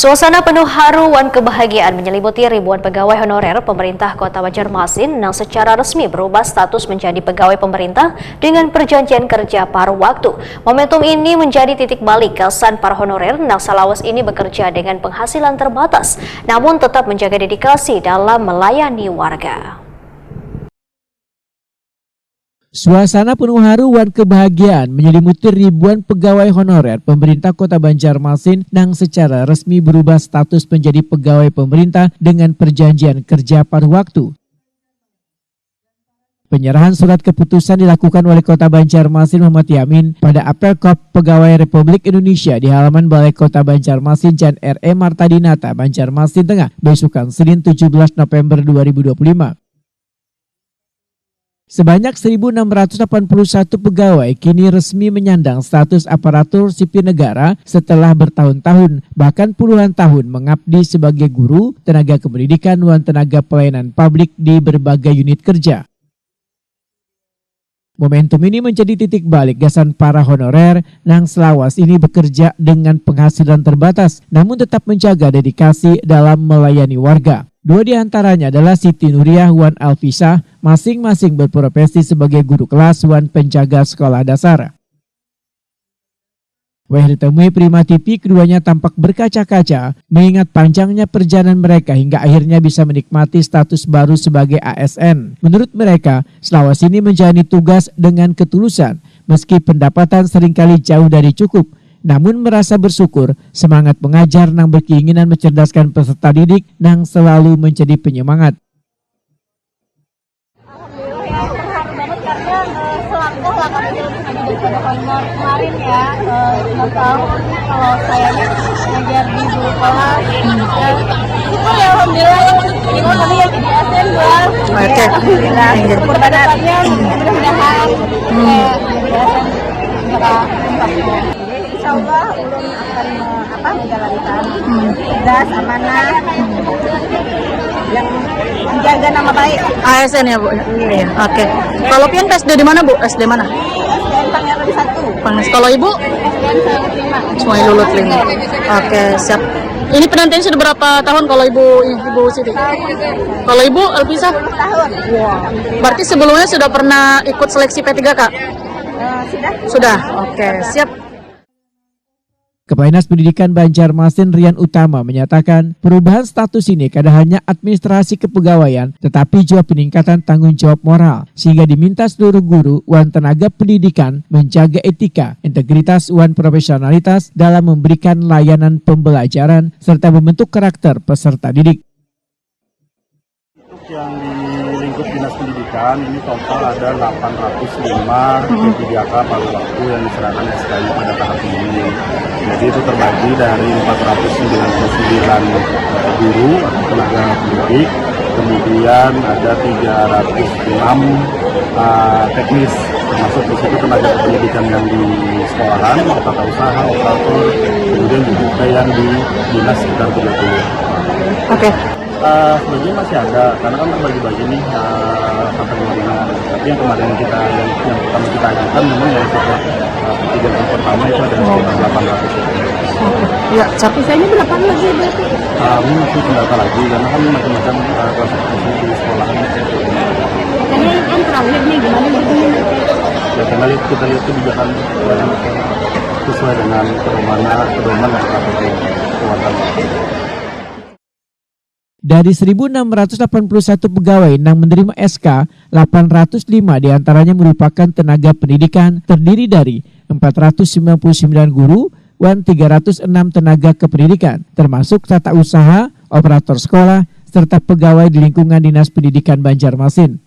Suasana penuh haru dan kebahagiaan menyelimuti ribuan pegawai honorer pemerintah Kota Banjarmasin yang secara resmi berubah status menjadi pegawai pemerintah dengan perjanjian kerja paruh waktu. Momentum ini menjadi titik balik kesan para honorer yang selawas ini bekerja dengan penghasilan terbatas, namun tetap menjaga dedikasi dalam melayani warga. Suasana penuh haru dan kebahagiaan menyelimuti ribuan pegawai honorer pemerintah Kota Banjarmasin yang secara resmi berubah status menjadi pegawai pemerintah dengan perjanjian kerja paruh waktu. Penyerahan surat keputusan dilakukan oleh Kota Banjarmasin Muhammad Yamin pada Apelkop Pegawai Republik Indonesia di halaman Balai Kota Banjarmasin Jan R.E. Martadinata, Banjarmasin Tengah, besukan Senin 17 November 2025. Sebanyak 1.681 pegawai kini resmi menyandang status aparatur sipil negara setelah bertahun-tahun bahkan puluhan tahun mengabdi sebagai guru, tenaga kependidikan, dan tenaga pelayanan publik di berbagai unit kerja. Momentum ini menjadi titik balik gasan para honorer yang selawas ini bekerja dengan penghasilan terbatas namun tetap menjaga dedikasi dalam melayani warga. Dua di antaranya adalah Siti Nuriyah wan Alfisah, masing-masing berprofesi sebagai guru kelas wan penjaga sekolah dasar. Wahir ditemui Prima TV, keduanya tampak berkaca-kaca mengingat panjangnya perjalanan mereka hingga akhirnya bisa menikmati status baru sebagai ASN. Menurut mereka, selawas ini menjalani tugas dengan ketulusan meski pendapatan seringkali jauh dari cukup. Namun merasa bersyukur, semangat mengajar nang berkeinginan mencerdaskan peserta didik nang selalu menjadi penyemangat. Alhamdulillah ya, terharu banget karena selangkah lah kami lebih maju daripada kemarin ya, 6 tahun kalau saya ngajar di guru kelas. Syukur ya alhamdulillah ya, ini kami yang jadi ASN buat. Oke, alhamdulillah. Syukur kedepannya mudah-mudahan jadi ASN segera tempatnya. Insya Allah ulun akan menjalankan tugas amanah yang menjaga nama baik. ASN ya Bu? Iya. Oke. Kalau Pian SD di mana Bu? SD mana? SDN Pangeran 1. Pangeran. Kalau Ibu? SDN Sulut 5. Semua Lulut 5. Oke, siap. Ini penantian sudah berapa tahun kalau Ibu Siti? Kalau Ibu Alfisah? 10 tahun. Wow. Berarti sebelumnya sudah pernah ikut seleksi P3K? Sudah. Oke, siap. Kepala Dinas Pendidikan Banjarmasin Rian Utama menyatakan perubahan status ini kada hanya administrasi kepegawaian tetapi juga peningkatan tanggung jawab moral sehingga diminta seluruh guru dan tenaga pendidikan menjaga etika, integritas dan profesionalitas dalam memberikan layanan pembelajaran serta membentuk karakter peserta didik. Yang di lingkup Dinas Pendidikan ini total ada 805 P3K paruh waktu yang diserahkan SK-nya pada tahap ini. Jadi itu terbagi dari 499 guru atau tenaga pendidik, kemudian ada 306 teknis, termasuk di situ tenaga pendidikan yang di sekolahan, tata usaha, operator, kemudian juga yang di dinas sekitar 30. Oke. Sebenarnya masih ada, karena kan terbagi-bagi nih kategorinya. Tapi yang kemarin yang pertama kita ajukan memang yang setelah yang pertama itu ada sekitar 800. Ya, tapi saya berapa lagi berarti? Ini masih pendata lagi, karena kan macam-macam klasifikasi di sekolah. Ini yang terakhir nih gimana gitu? Ya kita lihat kebijakan sesuai dengan pedoman dan kekuatan. Dari 1.681 pegawai yang menerima SK, 805 diantaranya merupakan tenaga pendidikan terdiri dari 499 guru dan 306 tenaga kependidikan, termasuk tata usaha, operator sekolah, serta pegawai di lingkungan Dinas Pendidikan Banjarmasin.